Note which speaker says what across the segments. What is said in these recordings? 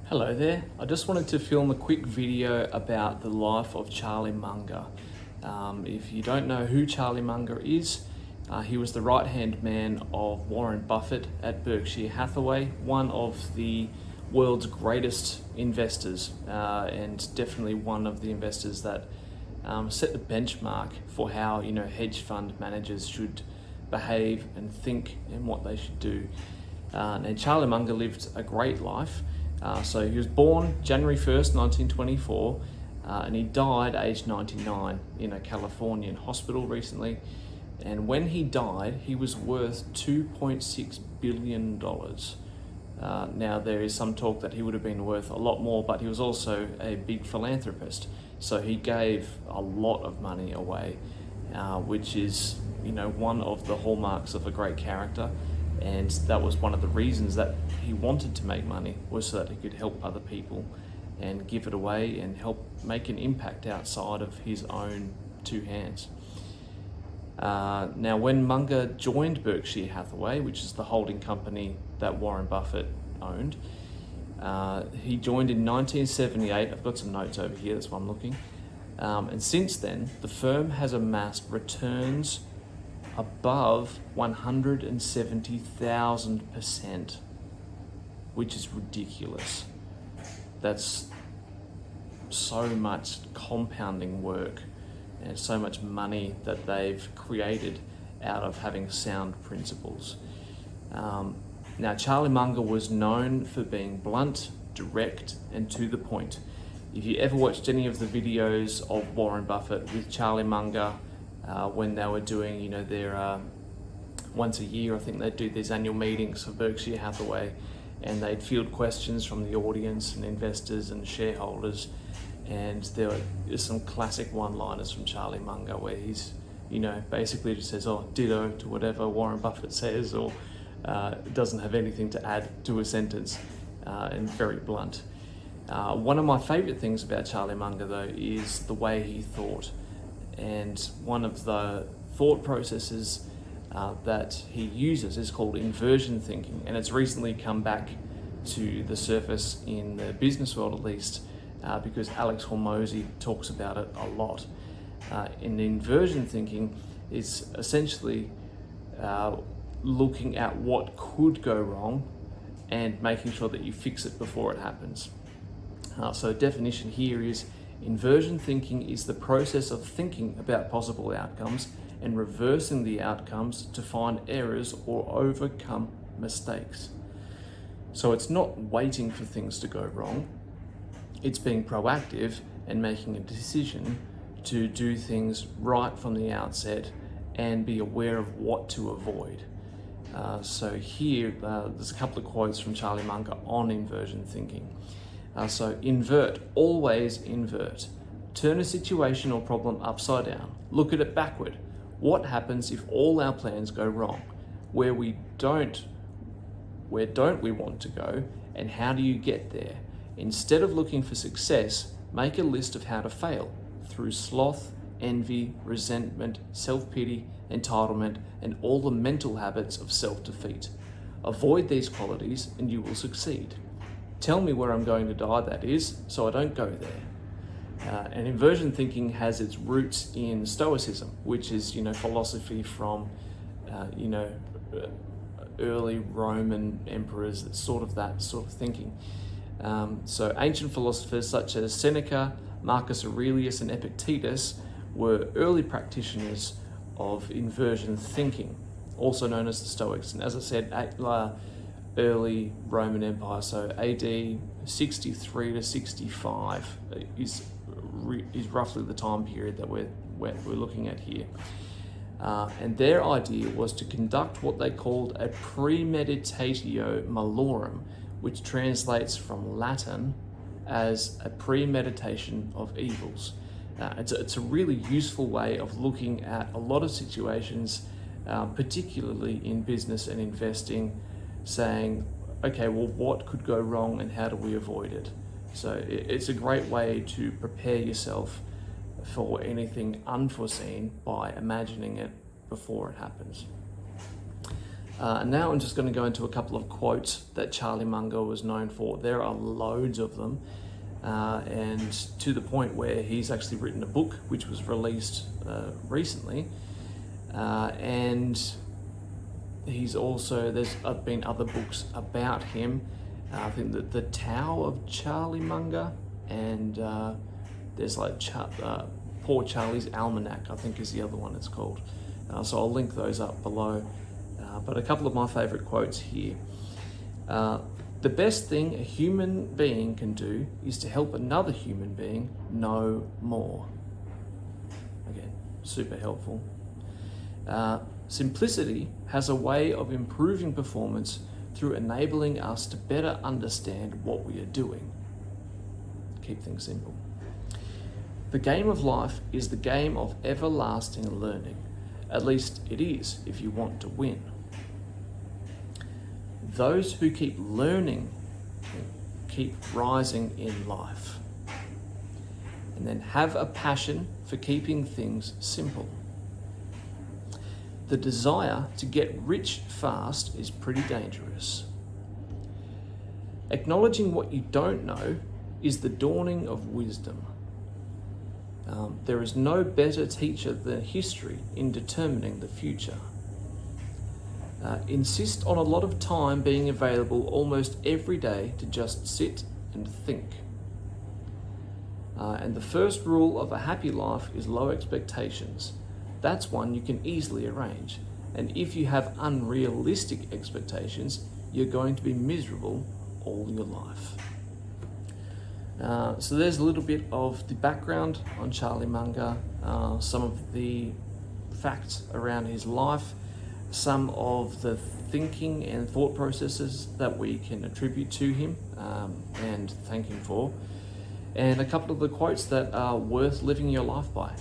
Speaker 1: Hello there. I just wanted to film a quick video about the life of Charlie Munger. If you don't know who Charlie Munger is, he was the right-hand man of Warren Buffett at Berkshire Hathaway, one of the world's greatest investors, and definitely one of the investors that set the benchmark for how hedge fund managers should behave and think and what they should do. And Charlie Munger lived a great life. So he was born January 1st, 1924, and he died aged 99 in a Californian hospital recently. And when he died, he was worth $2.6 billion. Now, there is some talk that he would have been worth a lot more, but he was also a big philanthropist. So he gave a lot of money away, which is, one of the hallmarks of a great character. And that was one of the reasons that he wanted to make money, was so that he could help other people and give it away and help make an impact outside of his own two hands. Now, when Munger joined Berkshire Hathaway, which is the holding company that Warren Buffett owned, he joined in 1978. I've got some notes over here, that's why I'm looking. And since then, the firm has amassed returns above 170,000%, which is ridiculous. That's so much compounding work and so much money that they've created out of having sound principles. Now, Charlie Munger was known for being blunt, direct, and to the point. If you ever watched any of the videos of Warren Buffett with Charlie Munger, when they were doing, their once a year, I think they'd do these annual meetings for Berkshire Hathaway, and they'd field questions from the audience and investors and shareholders. And there were some classic one-liners from Charlie Munger where he's, basically just says, "Oh, ditto" to whatever Warren Buffett says, or doesn't have anything to add to a sentence, and very blunt. One of my favorite things about Charlie Munger, though, is the way he thought. And one of the thought processes that he uses is called inversion thinking, and it's recently come back to the surface in the business world, at least, because Alex Hormozy talks about it a lot. In inversion thinking, is essentially looking at what could go wrong and making sure that you fix it before it happens. So definition here is: inversion thinking is the process of thinking about possible outcomes and reversing the outcomes to find errors or overcome mistakes. So it's not waiting for things to go wrong, it's being proactive and making a decision to do things right from the outset and be aware of what to avoid. So here, there's a couple of quotes from Charlie Munger on inversion thinking. So invert, always invert. Turn a situation or problem upside down. Look at it backward. What happens if all our plans go wrong? Where don't we want to go, and how do you get there? Instead of looking for success, make a list of how to fail through sloth, envy, resentment, self-pity, entitlement, and all the mental habits of self-defeat. Avoid these qualities and you will succeed. Tell me where I'm going to die, that is, so I don't go there. And inversion thinking has its roots in Stoicism, which is, philosophy from, early Roman emperors. It's sort of that sort of thinking. So ancient philosophers such as Seneca, Marcus Aurelius, and Epictetus were early practitioners of inversion thinking, also known as the Stoics. And as I said, early Roman Empire, so AD 63 to 65 is roughly the time period that we're looking at here. And their idea was to conduct what they called a premeditatio malorum, which translates from Latin as a premeditation of evils. It's a really useful way of looking at a lot of situations, particularly in business and investing, saying, okay, well, what could go wrong and how do we avoid it? So it's a great way to prepare yourself for anything unforeseen by imagining it before it happens. And now I'm just going to go into a couple of quotes that Charlie Munger was known for. There are loads of them, and to the point where he's actually written a book which was released recently, and there's been other books about him. I think that the Tao of Charlie Munger, and there's like Poor Charlie's Almanac, I think is the other one it's called. So I'll link those up below. But a couple of my favorite quotes here. The best thing a human being can do is to help another human being know more. Again, super helpful. Simplicity has a way of improving performance through enabling us to better understand what we are doing. Keep things simple. The game of life is the game of everlasting learning. At least it is if you want to win. Those who keep learning keep rising in life. And then have a passion for keeping things simple. The desire to get rich fast is pretty dangerous. Acknowledging what you don't know is the dawning of wisdom. There is no better teacher than history in determining the future. Insist on a lot of time being available almost every day to just sit and think. And the first rule of a happy life is low expectations. That's one you can easily arrange. And if you have unrealistic expectations, you're going to be miserable all your life. So there's a little bit of the background on Charlie Munger, some of the facts around his life, some of the thinking and thought processes that we can attribute to him and thank him for, and a couple of the quotes that are worth living your life by.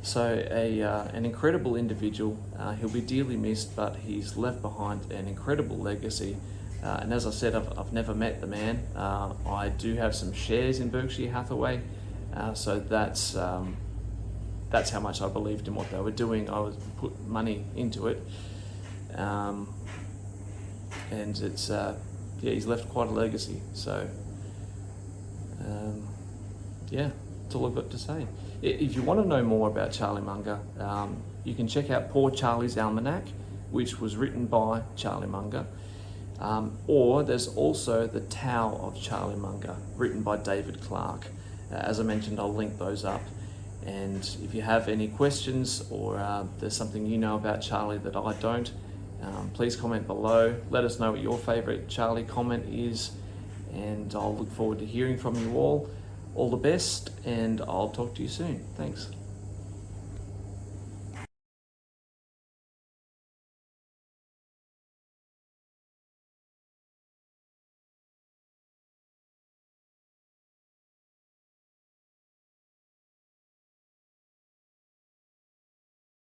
Speaker 1: So an incredible individual. He'll be dearly missed, but he's left behind an incredible legacy. And as I said, I've never met the man. I do have some shares in Berkshire Hathaway, so that's how much I believed in what they were doing. I was put money into it, and it's he's left quite a legacy. So that's all I've got to say. If you want to know more about Charlie Munger, you can check out Poor Charlie's Almanac, which was written by Charlie Munger. Or there's also the Tao of Charlie Munger, written by David Clark. As I mentioned, I'll link those up. And if you have any questions or there's something you know about Charlie that I don't, please comment below. Let us know what your favorite Charlie comment is, and I'll look forward to hearing from you all. All the best, and I'll talk to you soon. Thanks.